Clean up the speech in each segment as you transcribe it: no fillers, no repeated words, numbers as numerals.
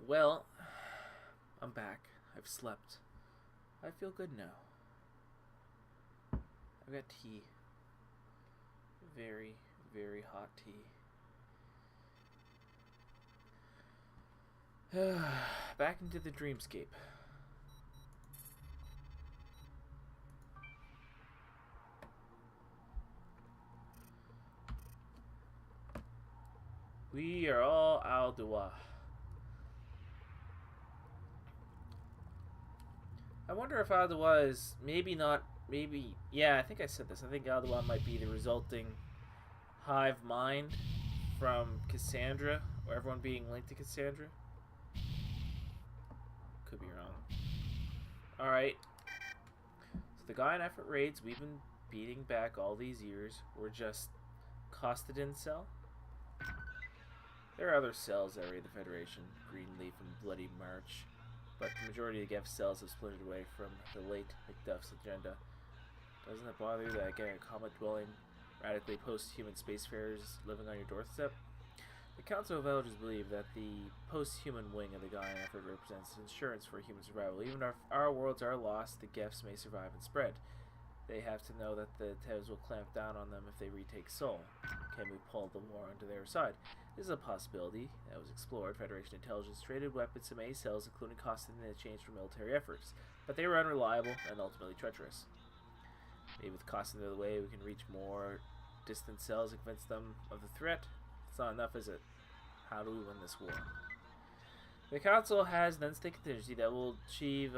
Well, I'm back. I've slept. I feel good now. I've got tea. Very, very hot tea. Back into the dreamscape. We are all Al-Dua. I wonder if Al-Dua is maybe not, maybe, yeah, I think I said this. I think Al-Dua might be the resulting hive mind from Cassandra, or everyone being linked to Cassandra. Could be wrong. Alright. So the guy in effort raids we've been beating back all these years were just Costadin cell. There are other cells that raid the Federation, Greenleaf and Bloody March, but the majority of the Geth cells have splintered away from the late McDuff's agenda. Doesn't it bother you that getting a comet-dwelling, radically post-human spacefarers living on your doorstep? The Council of Elders believe that the post-human wing of the Gaian effort represents insurance for human survival. Even if our worlds are lost, the Geths may survive and spread. They have to know that the Tevs will clamp down on them if they retake Sol. Can we pull the war onto their side? This is a possibility that was explored. Federation intelligence traded weapons to many cells, including costing in exchange for military efforts, but they were unreliable and ultimately treacherous. Maybe with costing out of the way, we can reach more distant cells and convince them of the threat. It's not enough, is it? How do we win this war? The Council has then state contingency that will achieve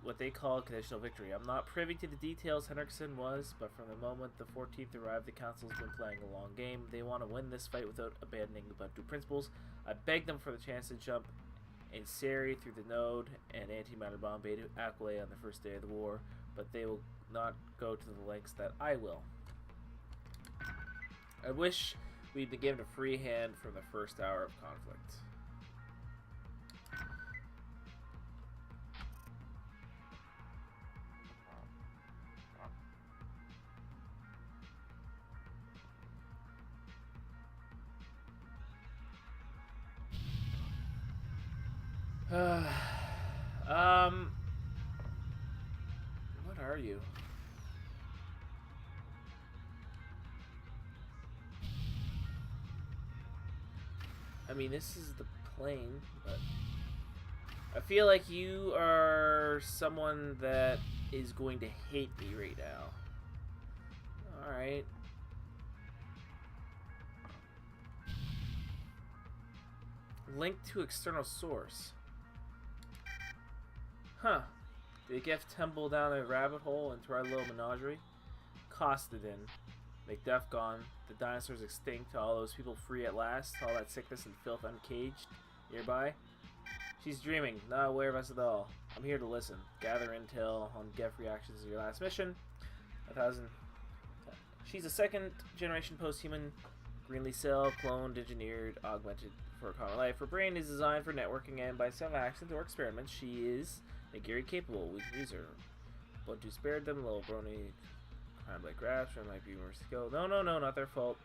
what they call a conditional victory. I'm not privy to the details Henriksen was, but from the moment the 14th arrived, the Council's been playing a long game. They want to win this fight without abandoning the Ubuntu principles. I begged them for the chance to jump in Seri through the node and antimatter bomb beta acclaim on the first day of the war, but they will not go to the lengths that I will. I wish we'd been given a free hand from the first hour of conflict. What are you? I mean, this is the plane, but I feel like you are someone that is going to hate me right now. Alright. Link to external source. Huh. Did the Geth tumble down a rabbit hole into our little menagerie? Costadin. McDuff gone. The dinosaurs extinct. All those people free at last. All that sickness and filth uncaged. Nearby. She's dreaming. Not aware of us at all. I'm here to listen. Gather intel on Geth reactions to your last mission. 1,000. She's a second generation post-human. Greenly cell, cloned, engineered, augmented for a common life. Her brain is designed for networking, and by some accident or experiment, she is Nagiri capable. We can use her. Ubuntu spared them. Little brony crime like graphs. Or might be worse to go. No, not their fault.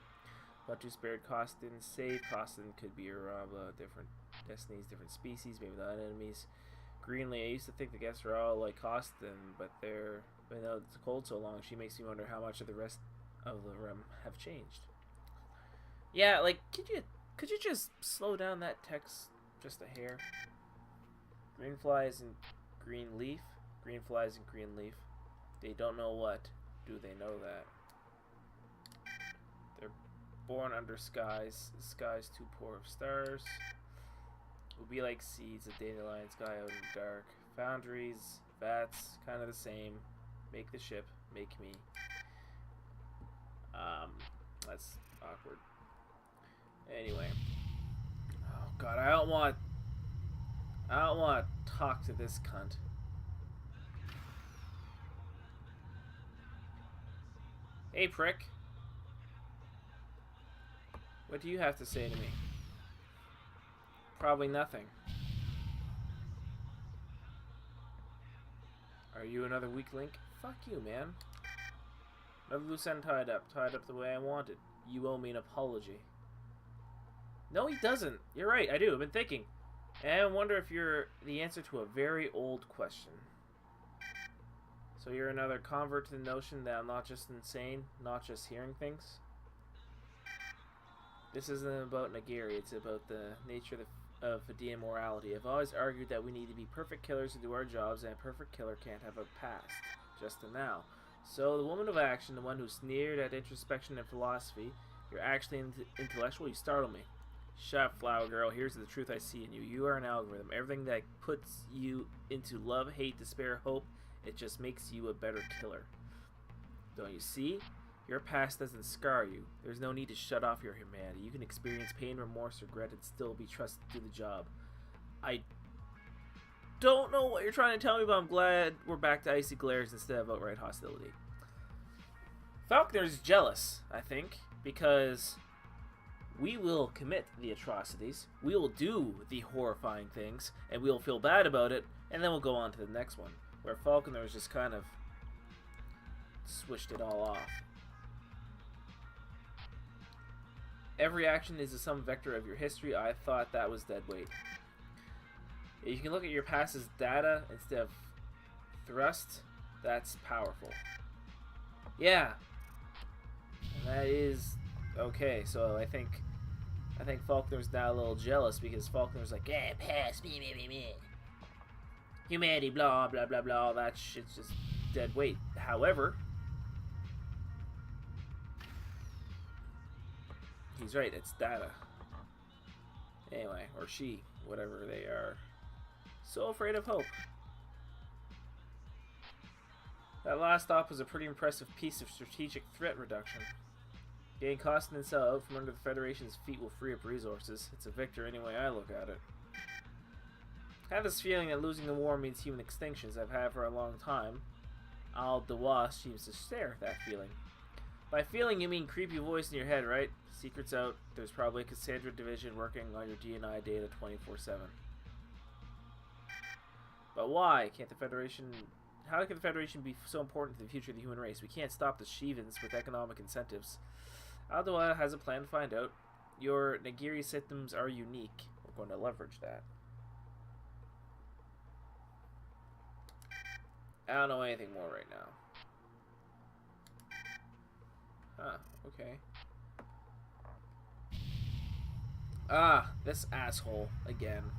Ubuntu spared Costin. Saved Costin. Could be Araba. Different destinies, different species, maybe not enemies. Greenly, I used to think the guests were all like Costin, but they're, you know, it's cold so long, she makes me wonder how much of the rest of the realm have changed. Yeah, like, could you just slow down that text just a hair? Green flies and green leaf. Green flies and green leaf. They don't know what. Do they know that? They're born under skies. The sky's too poor of stars. Will be like seeds, a dandelion sky out in the dark. Foundries, vats, kind of the same. Make the ship, make me. That's awkward. Anyway. Oh god, I don't want to talk to this cunt. Hey prick. What do you have to say to me? Probably nothing. Are you another weak link? Fuck you, man. Another loose end tied up the way I wanted. You owe me an apology. No, he doesn't. You're right, I do. I've been thinking. And I wonder if you're the answer to a very old question. So you're another convert to the notion that I'm not just insane, not just hearing things. This isn't about Nagiri, it's about the nature of Fidean morality. I've always argued that we need to be perfect killers to do our jobs, and a perfect killer can't have a past, just a now. So the woman of action, the one who sneered at introspection and philosophy, you're actually intellectual, you startle me. Shut up, flower girl. Here's the truth I see in you. You are an algorithm. Everything that puts you into love, hate, despair, hope, it just makes you a better killer. Don't you see? Your past doesn't scar you. There's no need to shut off your humanity. You can experience pain, remorse, regret, and still be trusted to do the job. I don't know what you're trying to tell me, but I'm glad we're back to icy glares instead of outright hostility. Falconer's jealous, I think, because we will commit the atrocities, we will do the horrifying things, and we'll feel bad about it, and then we'll go on to the next one, where Falconer's just kind of swished it all off. Every action is some vector of your history. I thought that was dead weight. If you can look at your past as data instead of thrust, that's powerful. Yeah. And that is okay. So I think Faulkner's now a little jealous because Faulkner's like, yeah, past me. Humanity, blah, blah, blah, blah. That shit's just dead weight. However, he's right, it's data. Anyway, or she, whatever they are. So afraid of hope. That last stop was a pretty impressive piece of strategic threat reduction. Getting Costin and Cell out from under the Federation's feet will free up resources. It's a victory any way I look at it. I have this feeling that losing the war means human extinction, as I've had for a long time. Al Dewas seems to stare at that feeling. By feeling, you mean creepy voice in your head, right? Secret's out. There's probably a Cassandra division working on your DNI data 24/7. But why can't the Federation... How can the Federation be so important to the future of the human race? We can't stop the Shivans with economic incentives. Aldoa has a plan to find out. Your Nagiri systems are unique. We're going to leverage that. I don't know anything more right now. Huh, okay. Ah, this asshole again.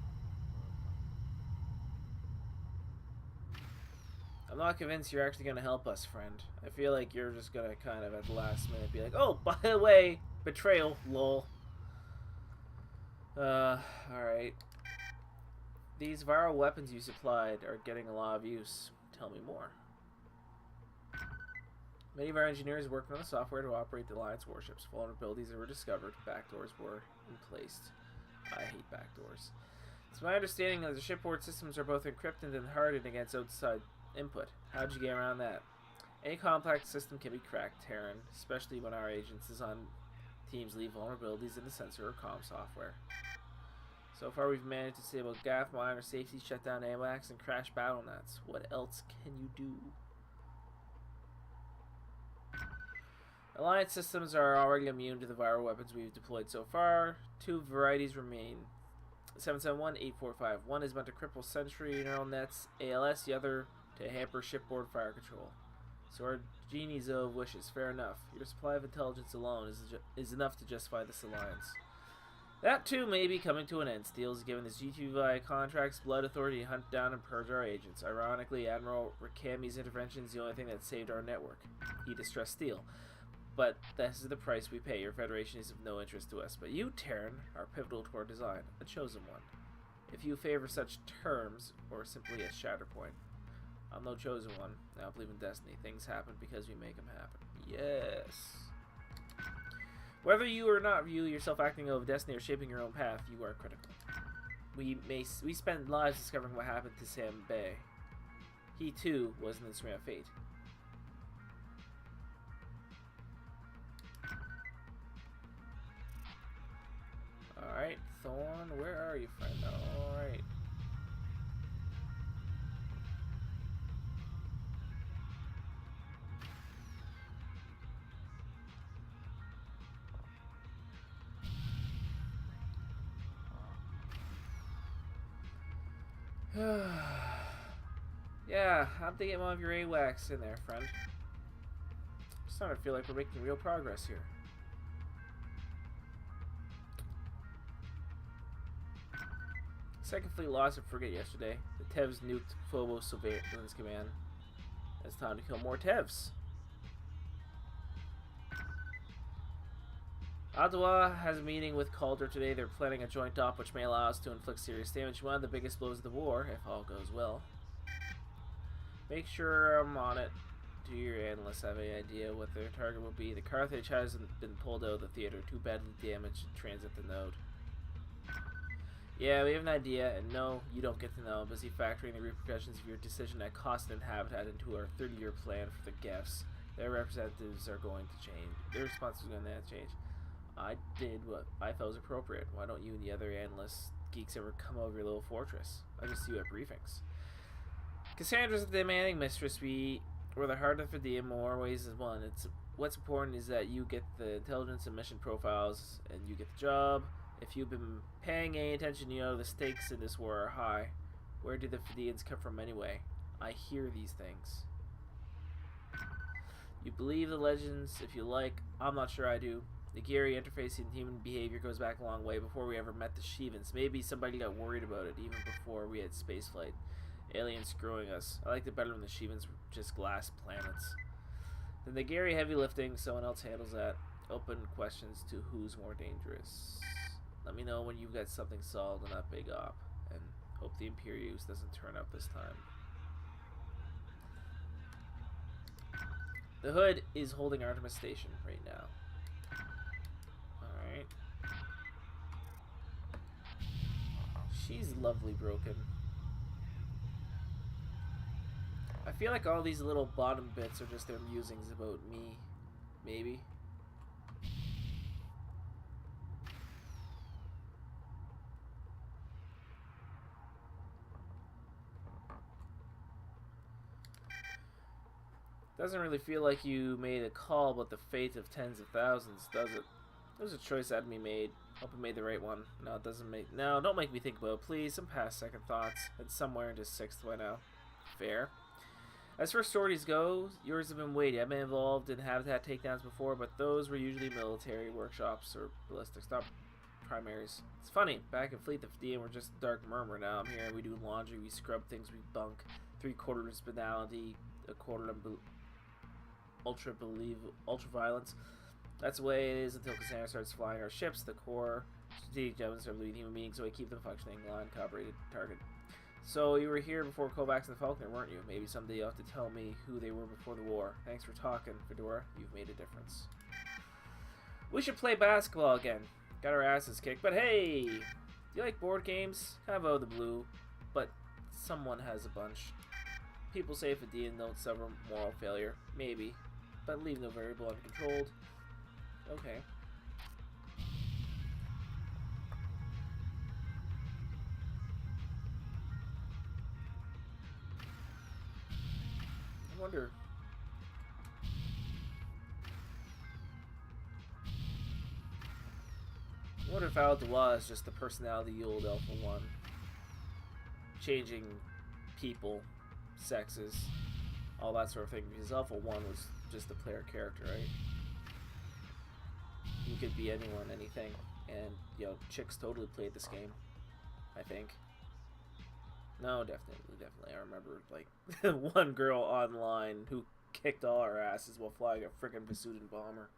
I'm not convinced you're actually going to help us, friend. I feel like you're just going to kind of at the last minute be like, oh, by the way, betrayal, lol. Alright. These viral weapons you supplied are getting a lot of use. Tell me more. Many of our engineers worked on the software to operate the Alliance warships. Vulnerabilities were discovered. Backdoors were placed. I hate backdoors. It's my understanding that the shipboard systems are both encrypted and hardened against outside input. How'd you get around that? Any complex system can be cracked, Terran, especially when our agents on teams leave vulnerabilities in the sensor or comm software. So far we've managed to disable GAF, miner safety, shut down AWACS, and crash battle nets. What else can you do? Alliance systems are already immune to the viral weapons we've deployed so far. Two varieties remain. 771-845. One is meant to cripple sentry neural nets, ALS, the other to hamper shipboard fire control. So our genie's of wishes. Fair enough. Your supply of intelligence alone is enough to justify this alliance. That too may be coming to an end. Steele is given his G2 contracts, blood authority to hunt down and purge our agents. Ironically, Admiral Rakami's intervention is the only thing that saved our network. He distressed Steele. But this is the price we pay. Your Federation is of no interest to us. But you, Terran, are pivotal to our design. A chosen one. If you favor such terms, or simply a Shatterpoint. I'm no chosen one. I don't believe in destiny. Things happen because we make them happen. Yes. Whether you or not view yourself acting out of destiny or shaping your own path, you are critical. We spend lives discovering what happened to Sam Bay. He too was an instrument of fate. Alright, Thorn, where are you, friend? Alright. Yeah, how'd they get one of your AWACS in there, friend? I'm starting to feel like we're making real progress here. Second Fleet lost a frigate yesterday. The Tevs nuked Phobos Surveillance Command. It's time to kill more Tevs. Ottawa has a meeting with Calder today. They're planning a joint op which may allow us to inflict serious damage. One of the biggest blows of the war, if all goes well. Make sure I'm on it. Do your analysts have any idea what their target will be? The Carthage hasn't been pulled out of the theater. Too badly damaged to transit the node. Yeah, we have an idea, and no, you don't get to know. I'm busy factoring the repercussions of your decision at cost and habitat into our 30-year plan for the guests. Their representatives are going to change. Their response is going to change. I did what I thought was appropriate. Why don't you and the other analysts, geeks, ever come over your little fortress? I just see you at briefings. Cassandra's a demanding mistress. We're the heart of the in more ways than one. What's important is that you get the intelligence and mission profiles, and you get the job. If you've been paying any attention, you know the stakes in this war are high. Where do the Fidians come from anyway? I hear these things. You believe the legends if you like. I'm not sure I do. The Gary interface in human behavior goes back a long way before we ever met the Shivans. Maybe somebody got worried about it even before we had spaceflight. Aliens screwing us. I liked it better when the Shivans were just glass planets. Then the Gary heavy lifting, someone else handles that. Open questions to who's more dangerous. Let me know when you've got something solid on that big op, and hope the Imperius doesn't turn up this time. The Hood is holding Artemis Station right now. Alright. She's lovely broken. I feel like all these little bottom bits are just their musings about me. Maybe. Doesn't really feel like you made a call about the fate of tens of thousands, does it? There's a choice that had to be made. Hope I made the right one. No, it doesn't make... No, don't make me think about it, please. I'm past second thoughts. It's somewhere into sixth by now. Fair. As for stories go, yours have been weighty. I've been involved in habitat takedowns before, but those were usually military workshops or ballistic stop primaries. It's funny. Back in Fleet, the Fidian were just dark murmur. Now I'm here. We do laundry. We scrub things. We bunk. 3/4 banality. 1/4 ultra violence. That's the way it is until Cassandra starts flying our ships. The core strategic judgments are leading human beings, so we keep them functioning. Line, cooperated, target. So you were here before Kovacs and the Falconer, weren't you? Maybe someday you'll have to tell me who they were before the war. Thanks for talking, Fedora. You've made a difference. We should play basketball again. Got our asses kicked, but hey! Do you like board games? Kind of out of the blue, but someone has a bunch. People say Fidian don't suffer moral failure. Maybe. But leave no variable uncontrolled. Okay. I wonder... if Al-Dawah is just the personality of the old Alpha 1. Changing people, sexes, all that sort of thing. Because Alpha 1 was just a player character, right? You could be anyone, anything. And, you know, chicks totally played this game, I think. No, definitely. I remember, like, one girl online who kicked all our asses while flying a frickin' Vasudan bomber.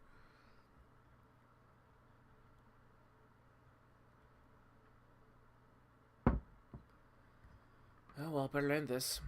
Oh, well, better end this.